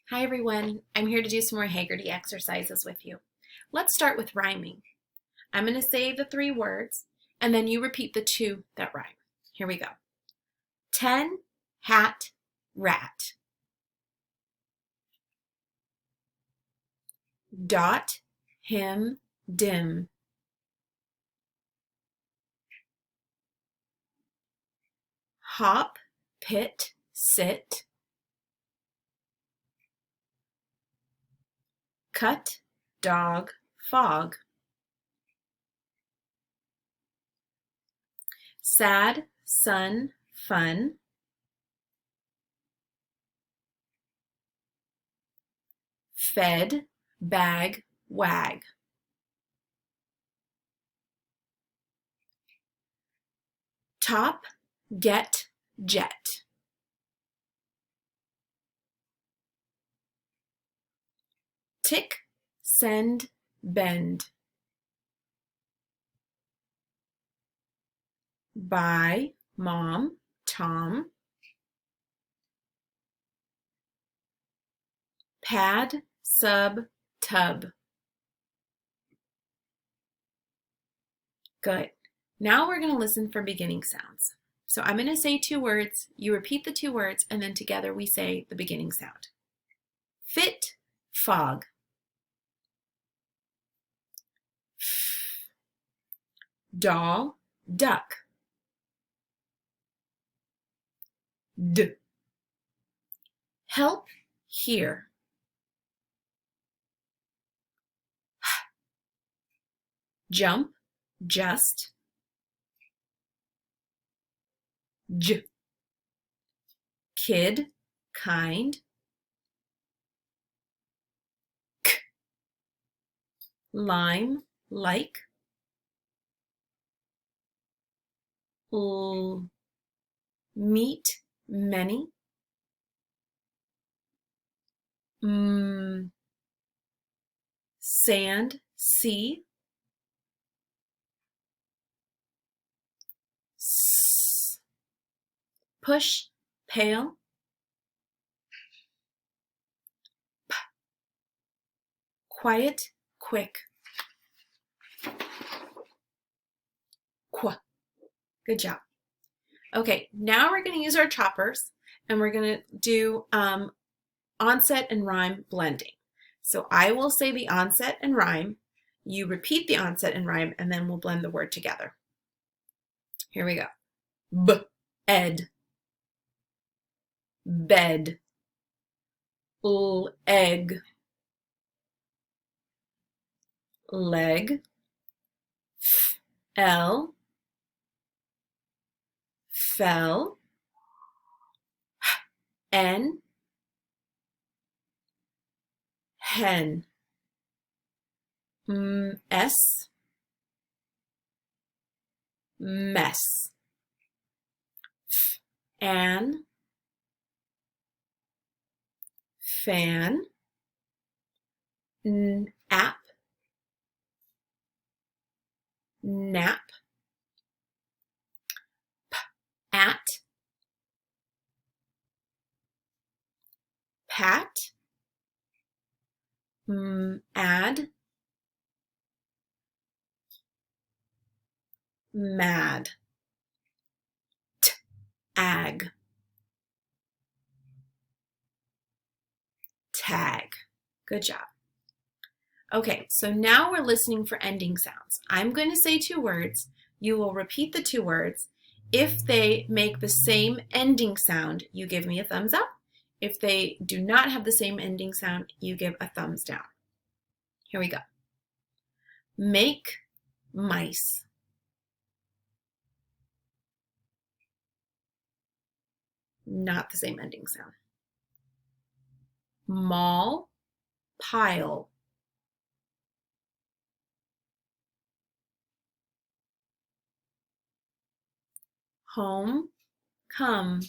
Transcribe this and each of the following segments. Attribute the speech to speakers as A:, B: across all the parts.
A: Hi everyone, I'm here to do some more Heggerty exercises with you. Let's start with rhyming. I'm going to say the 3 words and then you repeat the 2 that rhyme. Here we go. 10, hat, rat. Dot, him, dim. Hop, pit, sit. Cut, dog, fog. Sad, sun, fun. Fed, bag, wag. Top, get, jet. Tick, send, bend. By, mom, Tom. Pad, sub, tub. Good. Now we're going to listen for beginning sounds. So I'm going to say 2 words, you repeat the 2 words, and then together we say the beginning sound. Fit, fog. Doll, duck. D. Help, here. Jump, just. J. Kid, kind. K. Lime, like. L. Meat, many. Sand, sea. S. Push, pale. P. Quiet, quick. Qu. Good job. Okay, now we're going to use our choppers and we're going to do onset and rhyme blending. So I will say the onset and rhyme, you repeat the onset and rhyme, and then we'll blend the word together. Here we go. B, ed, bed, l, egg, leg, f, l, fell, n, hen, s, mess, an, fan, app, nap, at, pat, add, mad, ag, tag. Good job. Okay, so now we're listening for ending sounds. I'm going to say 2 words. You will repeat the 2 words. If they make the same ending sound, you give me a thumbs up. If they do not have the same ending sound, you give a thumbs down. Here we go. Make, mice. Not the same ending sound. Mall, pile. Home, come.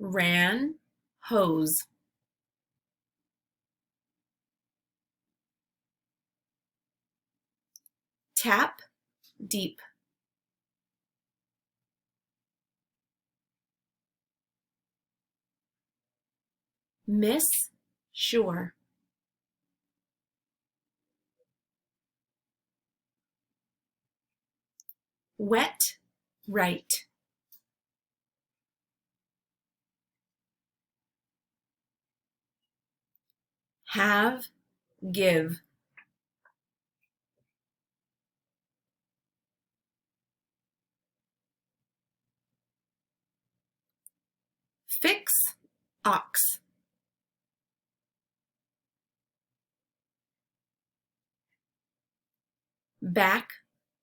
A: Ran, hose. Tap, deep. Miss, sure. Wet, right. Have, give. Fix, ox. Back,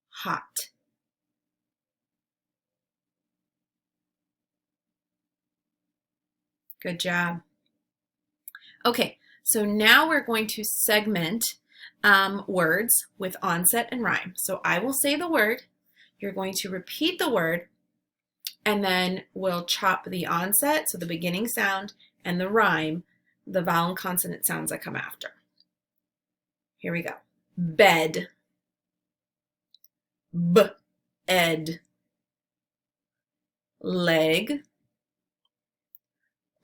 A: hot. Good job. Okay, so now we're going to segment words with onset and rhyme. So I will say the word, you're going to repeat the word, and then we'll chop the onset, so the beginning sound, and the rhyme, the vowel and consonant sounds that come after. Here we go. Bed. B-ed. Leg.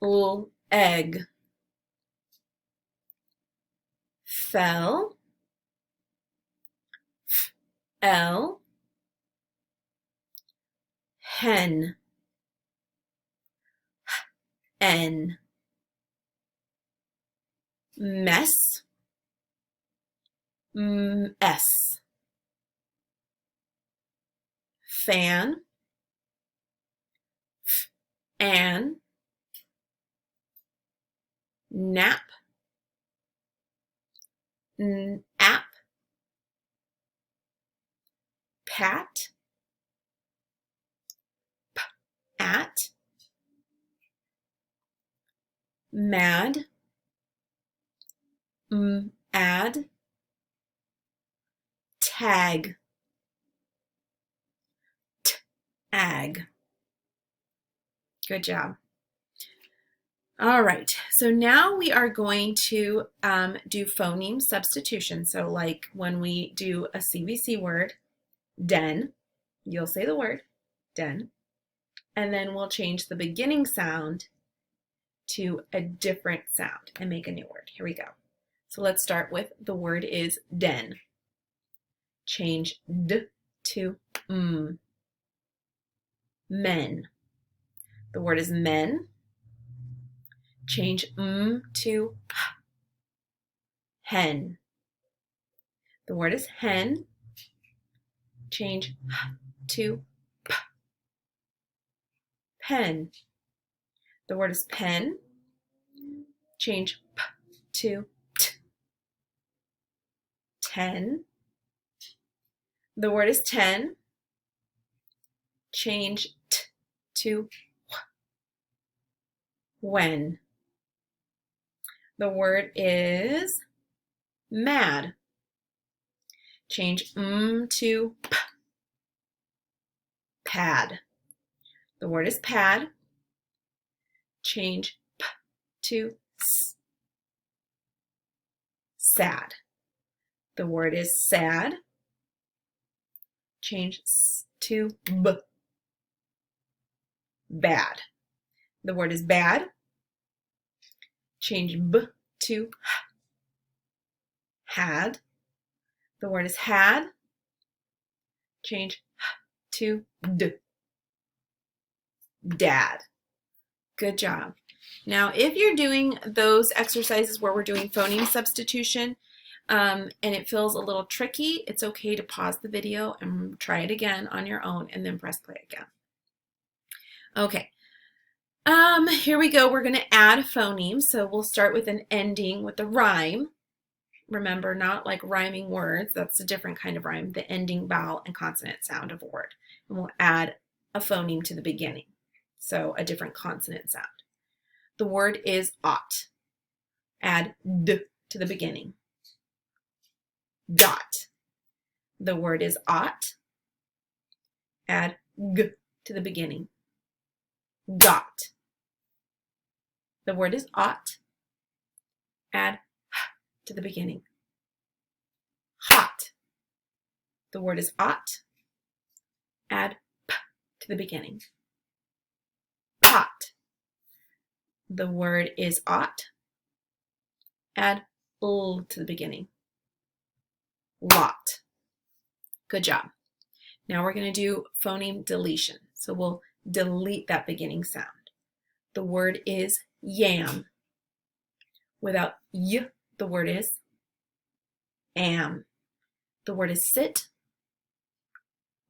A: L-egg. Fell. F-el. Hen. N. Mess. S. Fan. An. Nap. App. Pat. At. Mad. Add. Tag. Ag. Good job. All right, so now we are going to do phoneme substitution. So like when we do a CVC word, den, you'll say the word, den, and then we'll change the beginning sound to a different sound and make a new word. Here we go. So let's start with the word is den. Change d to m. Men. The word is men. Change to h. Hen. The word is hen. Change h to p. Pen. The word is pen. Change p to t. Ten. The word is ten. Change t to w. When. The word is mad. Change to p. Pad. The word is pad. Change p to s. Sad. The word is sad. Change s to b. Bad. The word is bad. Change b to h. Had. The word is had. Change h to d. Dad. Good job. Now, if you're doing those exercises where we're doing phoneme substitution and it feels a little tricky, it's okay to pause the video and try it again on your own and then press play again. Okay. Here we go. We're going to add phonemes. So we'll start with an ending with a rhyme. Remember, not like rhyming words. That's a different kind of rhyme. The ending vowel and consonant sound of a word. And we'll add a phoneme to the beginning. So a different consonant sound. The word is ought. Add d to the beginning. Dot. The word is ought. Add g to the beginning. Got. The word is ought. Add h to the beginning. Hot. The word is ought. Add p to the beginning. Pot. The word is ought. Add l to the beginning. Lot. Good job. Now we're going to do phoneme deletion. So we'll delete that beginning sound. The word is yam. Without y, the word is am. The word is sit.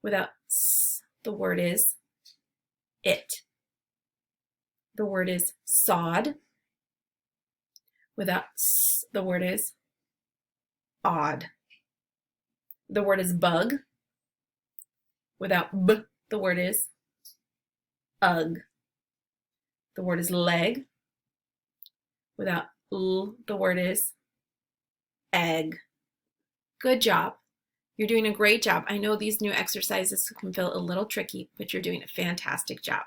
A: Without s, the word is it. The word is sod. Without s, the word is odd. The word is bug. Without b, the word is ugh. The word is leg. Without l, the word is egg. Good job. You're doing a great job. I know these new exercises can feel a little tricky, but you're doing a fantastic job.